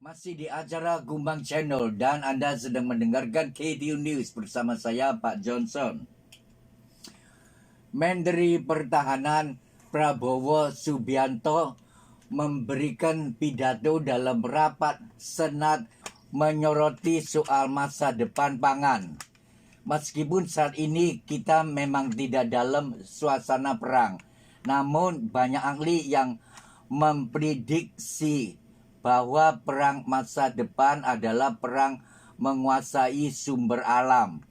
Masih di acara Gumbang Channel dan Anda sedang mendengarkan KTU News bersama saya Pak Johnson. Menteri Pertahanan Prabowo Subianto memberikan pidato dalam rapat Senat menyoroti soal masa depan pangan. Meskipun saat ini kita memang tidak dalam suasana perang, namun banyak ahli yang memprediksi bahwa perang masa depan adalah perang menguasai sumber alam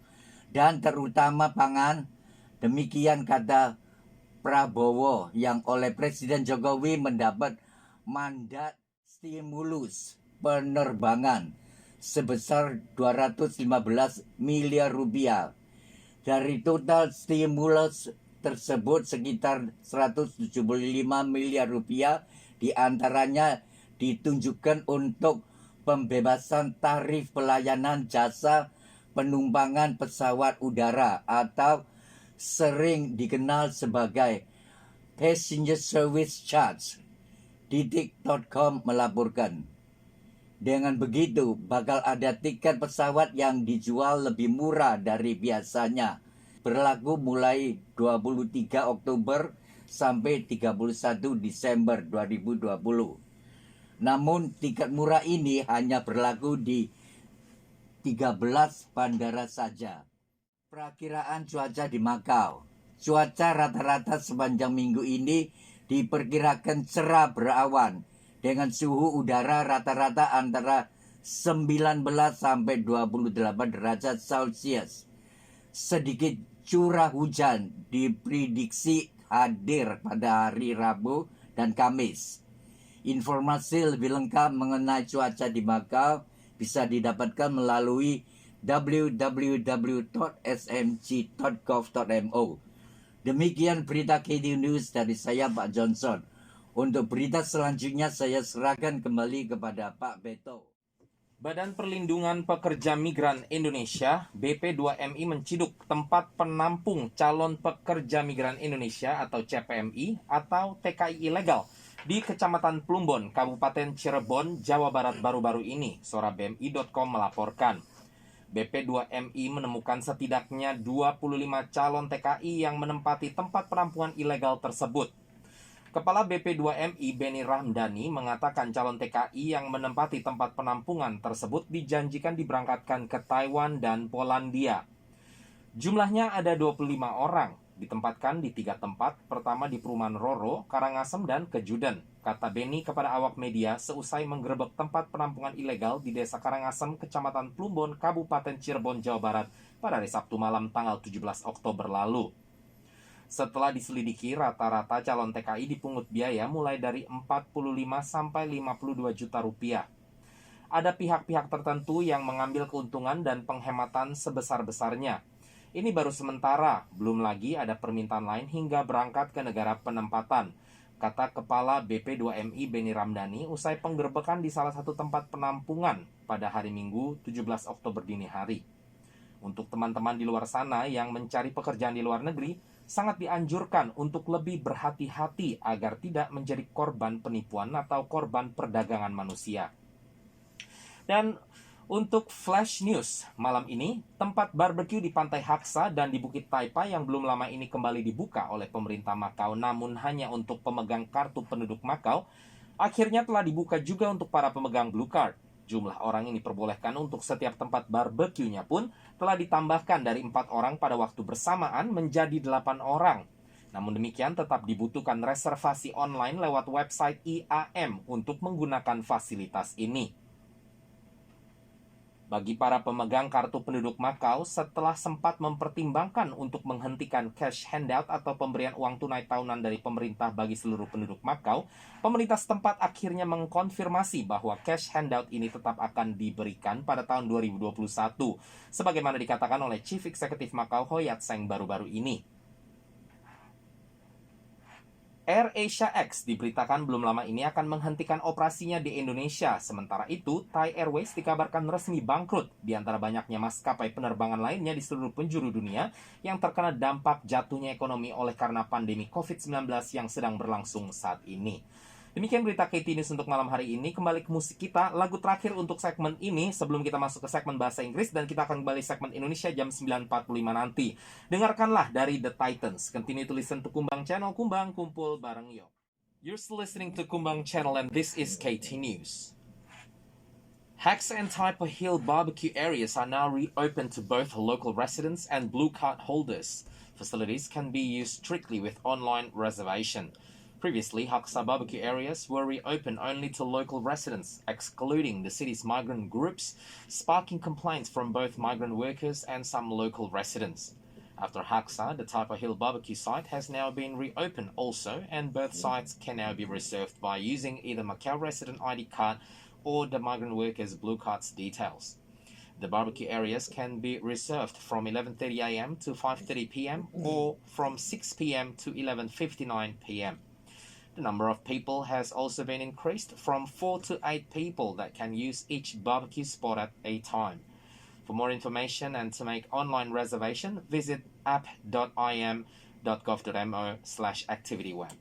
dan terutama pangan. Demikian kata Prabowo yang oleh Presiden Jokowi mendapat mandat stimulus penerbangan sebesar 215 miliar rupiah. Dari total stimulus tersebut sekitar 175 miliar rupiah diantaranya ditunjukkan untuk pembebasan tarif pelayanan jasa penumpangan pesawat udara atau sering dikenal sebagai Passenger Service Charge. Detik.com melaporkan. Dengan begitu, bakal ada tiket pesawat yang dijual lebih murah dari biasanya. Berlaku mulai 23 Oktober sampai 31 Desember 2020. Namun, tiket murah ini hanya berlaku di 13 bandara saja. Perakiraan cuaca di Makau. Cuaca rata-rata sepanjang minggu ini diperkirakan cerah berawan dengan suhu udara rata-rata antara 19 sampai 28 derajat Celcius. Sedikit curah hujan diprediksi hadir pada hari Rabu dan Kamis. Informasi lebih lengkap mengenai cuaca di Makau bisa didapatkan melalui www.smg.gov.mo. Demikian berita KTU News dari saya Pak Johnson. Untuk berita selanjutnya saya serahkan kembali kepada Pak Beto. Badan Perlindungan Pekerja Migran Indonesia (BP2MI) menciduk tempat penampung calon pekerja migran Indonesia atau CPMI atau TKI ilegal di Kecamatan Plumbon, Kabupaten Cirebon, Jawa Barat baru-baru ini, Sora BMI.com melaporkan. BP2MI menemukan setidaknya 25 calon TKI yang menempati tempat penampungan ilegal tersebut. Kepala BP2MI Beni Ramdhani mengatakan calon TKI yang menempati tempat penampungan tersebut dijanjikan diberangkatkan ke Taiwan dan Polandia. Jumlahnya ada 25 orang, ditempatkan di 3 tempat, pertama di Perumahan Roro, Karangasem, dan Kejuden, kata Beni kepada awak media seusai menggerebek tempat penampungan ilegal di Desa Karangasem, Kecamatan Plumbon, Kabupaten Cirebon, Jawa Barat pada hari Sabtu malam tanggal 17 Oktober lalu. Setelah diselidiki, rata-rata calon TKI dipungut biaya mulai dari 45 sampai 52 juta rupiah. Ada pihak-pihak tertentu yang mengambil keuntungan dan penghematan sebesar-besarnya. Ini baru sementara, belum lagi ada permintaan lain hingga berangkat ke negara penempatan, kata Kepala BP2MI Beni Ramdhani usai penggerbekan di salah satu tempat penampungan pada hari Minggu 17 Oktober dini hari. Untuk teman-teman di luar sana yang mencari pekerjaan di luar negeri, sangat dianjurkan untuk lebih berhati-hati agar tidak menjadi korban penipuan atau korban perdagangan manusia. Dan untuk Flash News malam ini, tempat barbecue di Pantai Haksa dan di Bukit Taipa yang belum lama ini kembali dibuka oleh pemerintah Makau namun hanya untuk pemegang kartu penduduk Makau, akhirnya telah dibuka juga untuk para pemegang Blue Card. Jumlah orang yang diperbolehkan untuk setiap tempat barbecue-nya pun telah ditambahkan dari 4 orang pada waktu bersamaan menjadi 8 orang. Namun demikian tetap dibutuhkan reservasi online lewat website IAM untuk menggunakan fasilitas ini. Bagi para pemegang kartu penduduk Makau, setelah sempat mempertimbangkan untuk menghentikan cash handout atau pemberian uang tunai tahunan dari pemerintah bagi seluruh penduduk Makau, pemerintah setempat akhirnya mengkonfirmasi bahwa cash handout ini tetap akan diberikan pada tahun 2021, sebagaimana dikatakan oleh Chief Executive Makau Hoyat Seng baru-baru ini. Air Asia X diberitakan belum lama ini akan menghentikan operasinya di Indonesia. Sementara itu, Thai Airways dikabarkan resmi bangkrut di antara banyaknya maskapai penerbangan lainnya di seluruh penjuru dunia yang terkena dampak jatuhnya ekonomi oleh karena pandemi COVID-19 yang sedang berlangsung saat ini. Demikian berita KT News untuk malam hari ini. Kembali ke musik kita, lagu terakhir untuk segmen ini sebelum kita masuk ke segmen bahasa Inggris, dan kita akan kembali segmen Indonesia jam 9.45 nanti. Dengarkanlah dari The Titans. Continue to listen to Kumbang Channel, Kumbang Kumpul bareng Yo. You're still listening to Kumbang Channel and this is KT News. Haxa and Taipa Hill barbecue areas are now reopened to both local residents and blue card holders. Facilities can be used strictly with online reservation. Previously, Haxa barbecue areas were reopened only to local residents, excluding the city's migrant groups, sparking complaints from both migrant workers and some local residents. After Haxa, the Taipa Hill barbecue site has now been reopened also, and both sites can now be reserved by using either Macau resident ID card or the migrant workers' blue card's details. The barbecue areas can be reserved from 11:30 a.m. to 5:30 p.m. or from 6 p.m. to 11:59 p.m. The number of people has also been increased from 4 to 8 people that can use each barbecue spot at a time. For more information and to make online reservation, visit app.im.gov.mo/activityweb.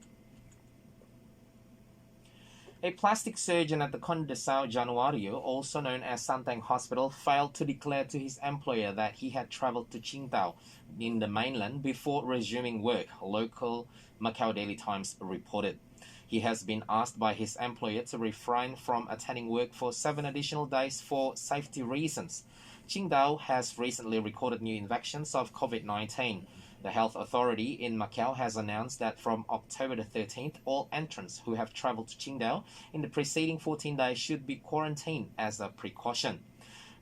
A plastic surgeon at the Conde Sao Januario, also known as Santeng Hospital, failed to declare to his employer that he had traveled to Qingdao in the mainland before resuming work, local Macau Daily Times reported. He has been asked by his employer to refrain from attending work for 7 additional days for safety reasons. Qingdao has recently recorded new infections of COVID-19. The health authority in Macau has announced that from October the 13th, all entrants who have traveled to Qingdao in the preceding 14 days should be quarantined as a precaution.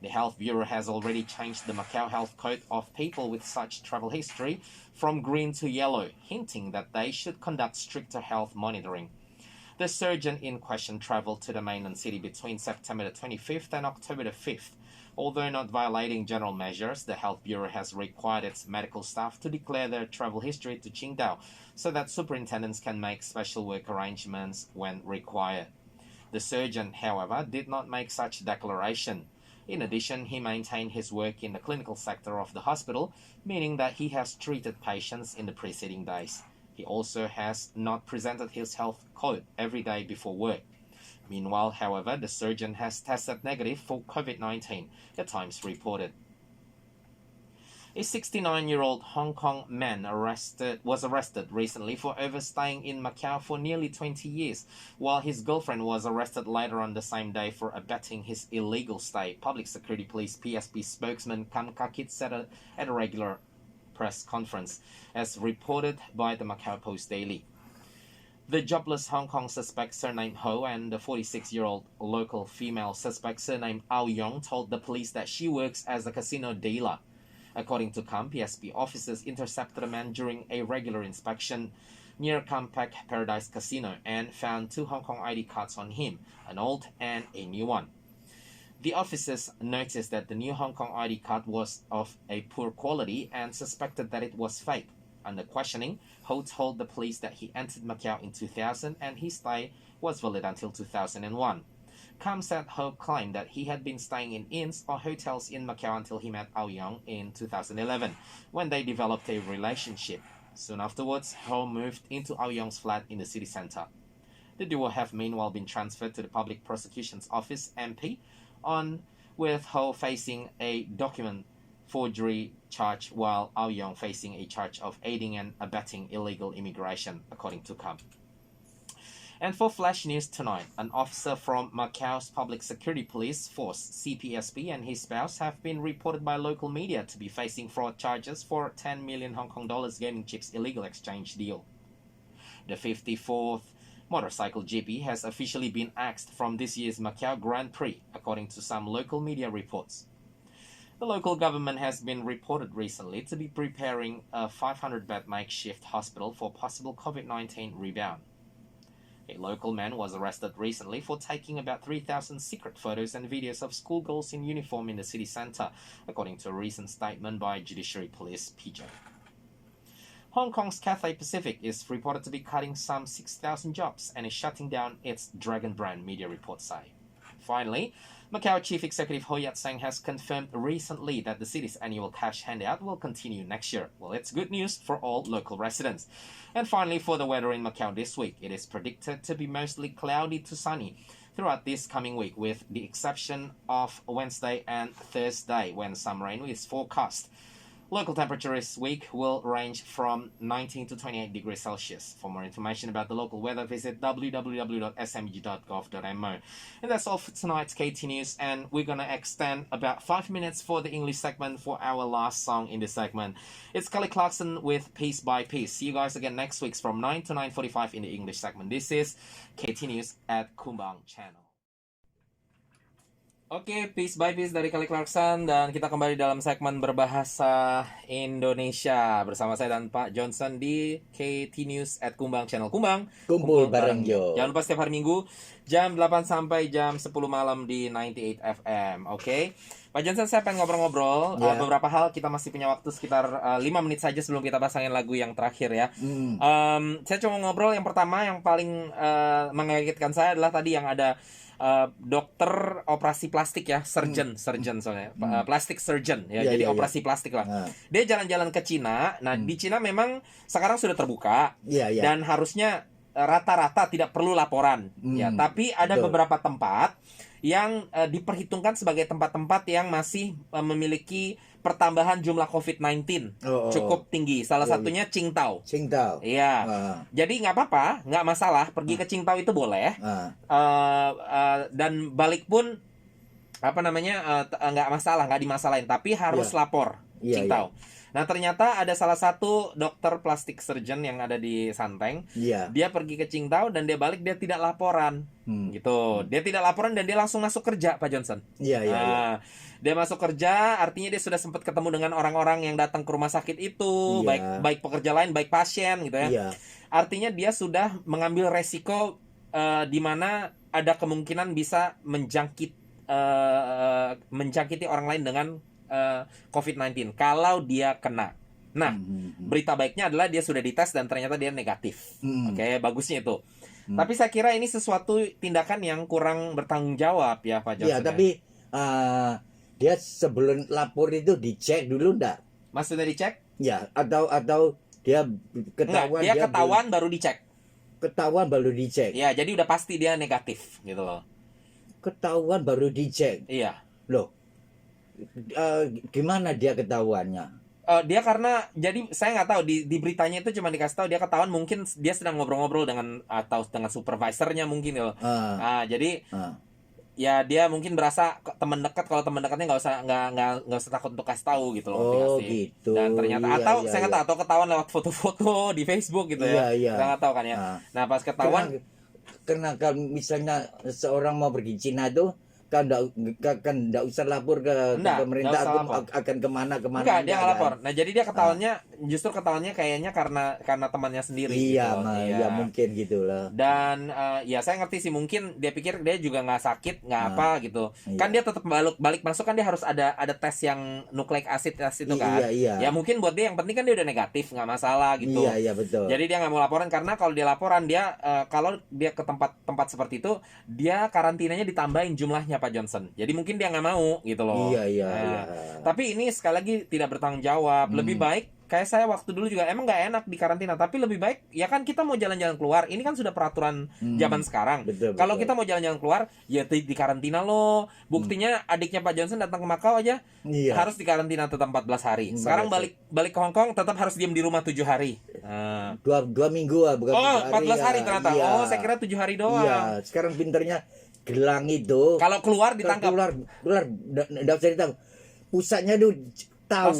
The Health Bureau has already changed the Macau Health Code of people with such travel history from green to yellow, hinting that they should conduct stricter health monitoring. The surgeon in question traveled to the mainland city between September the 25th and October the 5th. Although not violating general measures, the Health Bureau has required its medical staff to declare their travel history to Qingdao so that superintendents can make special work arrangements when required. The surgeon, however, did not make such declaration. In addition, he maintained his work in the clinical sector of the hospital, meaning that he has treated patients in the preceding days. He also has not presented his health code every day before work. Meanwhile, however, the surgeon has tested negative for COVID-19, the Times reported. A 69-year-old Hong Kong man was arrested recently for overstaying in Macau for nearly 20 years, while his girlfriend was arrested later on the same day for abetting his illegal stay, Public Security Police PSP spokesman Kam Kakit said at a regular press conference, as reported by the Macau Post Daily. The jobless Hong Kong suspect surnamed Ho and the 46-year-old local female suspect surnamed Ao Yong told the police that she works as a casino dealer. According to Kam, PSP officers intercepted a man during a regular inspection near Kam Pak Paradise Casino and found 2 Hong Kong ID cards on him, an old and a new one. The officers noticed that the new Hong Kong ID card was of a poor quality and suspected that it was fake. Under questioning, Ho told the police that he entered Macau in 2000 and his stay was valid until 2001. Kam said Ho claimed that he had been staying in inns or hotels in Macau until he met Ao Yong in 2011, when they developed a relationship. Soon afterwards, Ho moved into Ao Yong's flat in the city centre. The duo have meanwhile been transferred to the Public Prosecutions Office, MP, with Ho facing a document forgery charge while Ao Yong facing a charge of aiding and abetting illegal immigration, according to Kam. And for Flash News tonight, an officer from Macau's Public Security Police Force, CPSP, and his spouse have been reported by local media to be facing fraud charges for 10 million Hong Kong dollars gaming chips illegal exchange deal. The 54th motorcycle GP has officially been axed from this year's Macau Grand Prix, according to some local media reports. The local government has been reported recently to be preparing a 500-bed makeshift hospital for possible COVID-19 rebound. A local man was arrested recently for taking about 3,000 secret photos and videos of schoolgirls in uniform in the city centre, according to a recent statement by Judiciary Police PJ. Hong Kong's Cathay Pacific is reported to be cutting some 6,000 jobs and is shutting down its Dragon brand, media reports say. Finally, Macau Chief Executive Ho Yat-seng has confirmed recently that the city's annual cash handout will continue next year. Well, it's good news for all local residents. And finally, for the weather in Macau this week, it is predicted to be mostly cloudy to sunny throughout this coming week, with the exception of Wednesday and Thursday, when some rain is forecast. Local temperature this week will range from 19 to 28 degrees Celsius. For more information about the local weather, visit www.smg.gov.mo. And that's all for tonight's KT News, and we're going to extend about 5 minutes for the English segment for our last song in this segment. It's Kelly Clarkson with Piece by Piece. See you guys again next week from 9 to 9:45 in the English segment. This is KT News at Kumbang Channel. Oke, Piece by Piece dari Kelly Clarkson, dan kita kembali dalam segmen berbahasa Indonesia bersama saya dan Pak Johnson di KT News at Kumbang Channel. Kumbang, Kumpul bareng yo. Jangan lupa setiap hari Minggu jam 8 sampai jam 10 malam di 98 FM. Oke. Pak Johnson, saya pengen ngobrol-ngobrol beberapa hal. Kita masih punya waktu sekitar 5 menit saja sebelum kita pasangin lagu yang terakhir ya. Saya cuma ngobrol yang pertama, yang paling mengagetkan saya adalah tadi yang ada dokter operasi plastik ya, surgeon soalnya, plastic surgeon ya, jadi operasi plastik lah. Dia jalan-jalan ke Cina. Nah, di Cina memang sekarang sudah terbuka dan harusnya rata-rata tidak perlu laporan ya, tapi ada beberapa tempat yang diperhitungkan sebagai tempat-tempat yang masih memiliki pertambahan jumlah COVID-19 cukup tinggi. Salah satunya Qingdao. Iya. Jadi nggak apa-apa, nggak masalah. Pergi ke Qingdao itu boleh. Dan balik pun nggak masalah, nggak dimasalahin. Tapi harus lapor Qingdao. Nah, ternyata ada salah satu dokter plastik surgeon yang ada di Santeng. Dia pergi ke Qingdao dan dia balik, dia tidak laporan. Gitu. Dia tidak laporan dan dia langsung masuk kerja, Pak Johnson. Dia masuk kerja, artinya dia sudah sempat ketemu dengan orang-orang yang datang ke rumah sakit itu, baik pekerja lain, baik pasien gitu ya. Artinya dia sudah mengambil resiko di mana ada kemungkinan bisa menjangkiti orang lain dengan COVID-19 kalau dia kena. Nah, berita baiknya adalah dia sudah dites dan ternyata dia negatif. Oke, bagusnya itu. Tapi saya kira ini sesuatu tindakan yang kurang bertanggung jawab ya, Pak Johnson. Iya, tapi dia sebelum lapor itu dicek dulu enggak? Maksudnya dicek? Ya, atau dia ketahuan. Dia ketahuan baru dicek. Ketahuan baru dicek. Ya, jadi udah pasti dia negatif gitu loh. Ketahuan baru dicek. Iya. Loh. Gimana dia ketahuannya? Dia karena, jadi saya nggak tahu di beritanya itu cuma dikasih tahu dia ketahuan, mungkin dia sedang ngobrol-ngobrol dengan atau dengan supervisornya mungkin loh. Jadi ya dia mungkin berasa teman dekat, kalau teman dekatnya nggak usah takut untuk kasih tahu gitu loh. Gitu. Dan ternyata saya nggak tahu, atau ketahuan lewat foto-foto di Facebook gitu ya. Kita nggak tahu kan ya. Nah, pas ketahuan karena kalau misalnya seorang mau pergi Cina itu kan enggak usah lapor ke pemerintah, akan kemana. Enggak, dia nggak lapor. Nah, jadi dia justru ketahuannya kayaknya karena temannya sendiri. Iya, gitu. Ya mungkin gitulah. Dan ya saya ngerti sih, mungkin dia pikir dia juga nggak sakit, nggak apa gitu. Kan dia tetap balik masuk kan, dia harus ada tes yang nucleic acid itu kan. Ya mungkin buat dia yang penting kan dia udah negatif, nggak masalah gitu. Iya, betul. Jadi dia nggak mau laporan, karena kalau dia laporan kalau dia ke tempat seperti itu, dia karantinanya ditambahin jumlahnya, Pak Johnson. Jadi mungkin dia nggak mau gitu loh. Iya. Tapi ini sekali lagi tidak bertanggung jawab. Lebih baik, kayak saya waktu dulu juga emang nggak enak di karantina, tapi lebih baik ya kan kita mau jalan-jalan keluar, ini kan sudah peraturan zaman sekarang. Kalau kita mau jalan-jalan keluar ya di karantina loh. Buktinya adiknya Pak Johnson datang ke Macau aja harus di karantina tetap 14 hari. Sekarang balik ke Hong Kong tetap harus diam di rumah 7 hari. 2 minggu bukan 14 hari ternyata. Saya kira 7 hari doang. Iya, sekarang pinternya gelang itu kalau keluar ditangkap. Keluar enggak usah ditahu. Pusatnya tuh tahu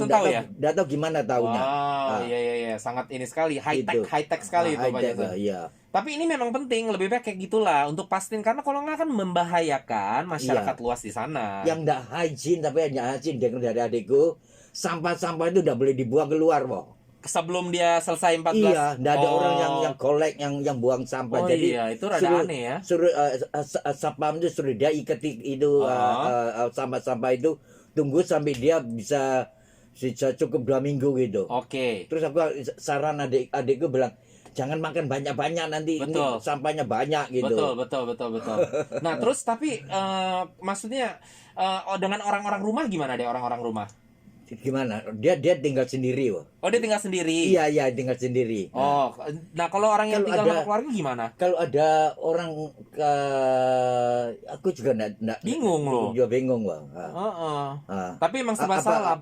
gimana tahunya. Iya, sangat ini sekali, high tech sekali itu Pak Johnson. Tapi ini memang penting, lebih baik kayak gitulah untuk pastiin, karena kalau nggak akan membahayakan masyarakat luas di sana. Yang nggak hygiene, tapi hanya hygiene dari adikku, sampah-sampah itu udah boleh dibuang keluar, Bo. Sebelum dia selesai 14. Iya, enggak ada orang yang collect, yang buang sampah. Jadi itu rada aneh ya. Suruh satpam itu suruh dia iketi itu sampah-sampah itu, tunggu sampai dia bisa cukup 2 minggu gitu. Oke. Terus aku saran adikku bilang, jangan makan banyak-banyak nanti ini Betul. sampahnya banyak gitu. Betul. Nah, terus tapi maksudnya dengan orang-orang rumah gimana deh orang-orang rumah? Gimana? Dia tinggal sendiri, Wah. Oh, dia tinggal sendiri. Iya, tinggal sendiri. Oh, nah kalau orang yang Kalau tinggal ada- sama keluarga gimana? Kalau ada orang aku juga enggak Bingung loh. juga bingung, Wah. Heeh. Ah. Tapi emang serba salah.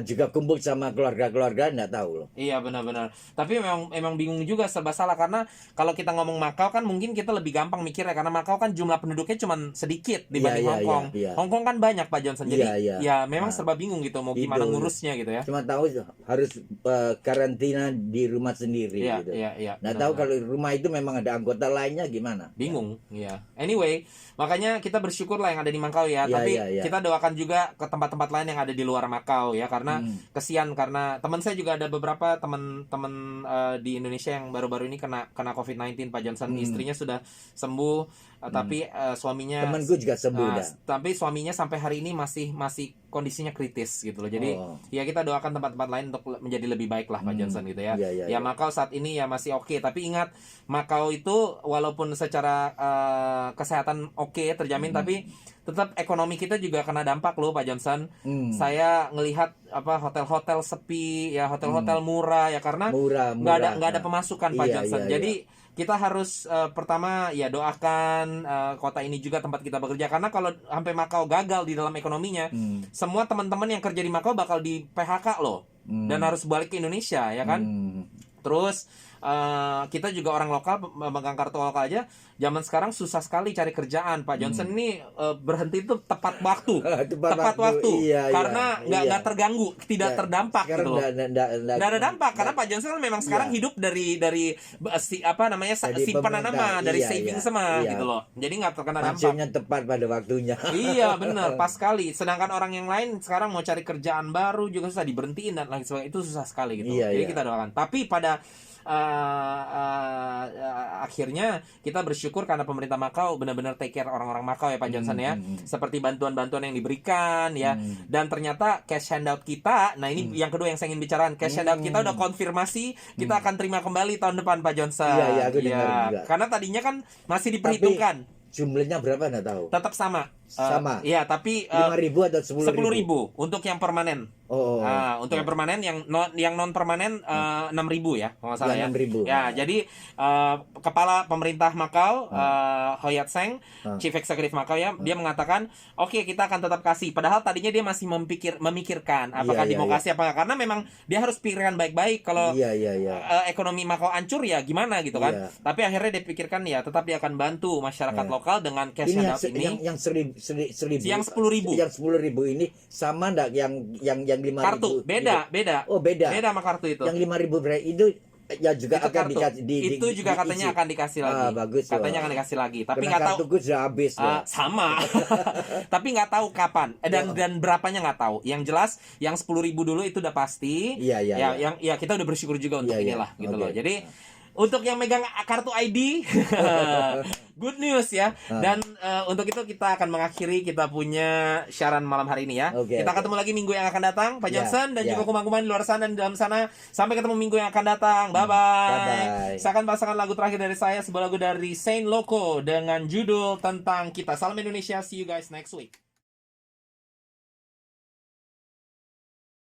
Juga kumpul sama keluarga-keluarga enggak tahu loh. Iya benar-benar. Tapi emang bingung juga serba salah karena kalau kita ngomong Makau kan mungkin kita lebih gampang mikirnya karena Makau kan jumlah penduduknya cuma sedikit dibanding Iya, Hong Kong. iya. Hong Kong kan banyak Pak Johnson. Jadi Iya. ya memang Nah, serba bingung gitu mau gitu. gimana ngurusnya gitu ya. Cuma tahu harus karantina di rumah sendiri Iya, gitu. iya. Nggak tahu benar-benar. kalau rumah itu memang ada anggota lainnya gimana. Bingung, ya. Anyway, makanya kita bersyukur lah yang ada di Makau ya. Iya, Tapi iya. kita doakan juga ke tempat-tempat lain yang ada di luar Makau ya, karena kesian karena teman saya juga ada beberapa teman-teman di Indonesia yang baru-baru ini kena COVID-19 Pak Johnson. Istrinya sudah sembuh, tapi suaminya Temanku juga sembuh dah. tapi suaminya sampai hari ini masih kondisinya kritis gitu loh. Jadi ya kita doakan tempat-tempat lain untuk menjadi lebih baik lah Pak Johnson gitu ya. Iya. Ya Makau saat ini ya masih oke, tapi ingat Makau itu walaupun secara kesehatan oke terjamin, tapi tetap ekonomi kita juga kena dampak loh Pak Johnson. Saya ngelihat hotel-hotel sepi ya, hotel-hotel murah ya karena Murah. nggak ada pemasukan Pak Iya, Johnson. iya, Jadi kita harus pertama ya doakan kota ini juga tempat kita bekerja, karena kalau sampai Makau gagal di dalam ekonominya, semua teman-teman yang kerja di Makau bakal di PHK loh dan harus balik ke Indonesia ya kan. Terus kita juga orang lokal memegang kartu lokal aja zaman sekarang susah sekali cari kerjaan Pak Johnson. Ini berhenti itu tepat waktu. tepat waktu. Iya, karena nggak terganggu, tidak terdampak gitu loh. Nggak ada dampak karena Pak Johnson kan memang sekarang hidup dari simpanan nama, dari saving sama gitu loh. Jadi nggak terkena dampak. Pensiunnya tepat pada waktunya. Iya benar, pas sekali. Sedangkan orang yang lain sekarang mau cari kerjaan baru juga susah, diberhentiin dan lain sebagainya, itu susah sekali gitu. Iya, Jadi iya. kita doakan. Tapi pada akhirnya kita bersyukur karena pemerintah Makau benar-benar take care orang-orang Makau ya Pak Johnson ya. Seperti bantuan-bantuan yang diberikan ya. Dan ternyata cash handout kita, nah ini yang kedua yang saya ingin bicarakan, cash handout kita udah konfirmasi kita akan terima kembali tahun depan Pak Johnson. Iya, aku dengar juga. Karena tadinya kan masih diperhitungkan. Jumlahnya berapa nggak tahu. Tetap sama. Sama. Iya, tapi 5.000 atau 10.000 untuk yang permanen. Untuk yang permanen, yang non permanen 6.000 ya, kalau nggak salah ya. 6.000. Ya, jadi kepala pemerintah Makau, Hoyat Seng, Chief Executive Makau ya, dia mengatakan, oke kita akan tetap kasih. Padahal tadinya dia masih memikirkan apakah Iya, mau iya. kasih apa, karena memang dia harus pikirkan baik-baik kalau Iya. ekonomi Makau hancur ya gimana gitu kan. Iya. Tapi akhirnya dia pikirkan ya tetap dia akan bantu masyarakat lokal dengan cash Ini handout ini. yang 1.000. Yang 10.000. Yang 10.000 ini sama enggak yang 5.000? Kartu beda. Oh, beda. Beda sama kartu itu. Yang 5.000 berarti itu ya juga Itu akan kartu. dikasih Itu juga katanya diisi. akan dikasih lagi. Bagus. Katanya akan dikasih lagi. Tapi Karena nggak tahu. kartuku sudah habis. Sama. Tapi nggak tahu kapan dan berapanya nggak tahu. Yang jelas yang 10.000 dulu itu udah pasti. Iya. Yang kita udah bersyukur juga untuk Iya. inilah gitu Oke. loh. Jadi untuk yang megang kartu ID, good news ya. Dan untuk itu kita akan mengakhiri kita punya siaran malam hari ini ya. Kita ketemu lagi minggu yang akan datang, Pak Johnson dan juga kumang-kumang di luar sana dan di dalam sana. Sampai ketemu minggu yang akan datang. Bye bye. Saya akan pasangkan lagu terakhir dari saya, sebuah lagu dari Saint Loco dengan judul Tentang Kita. Salam Indonesia. See you guys next week.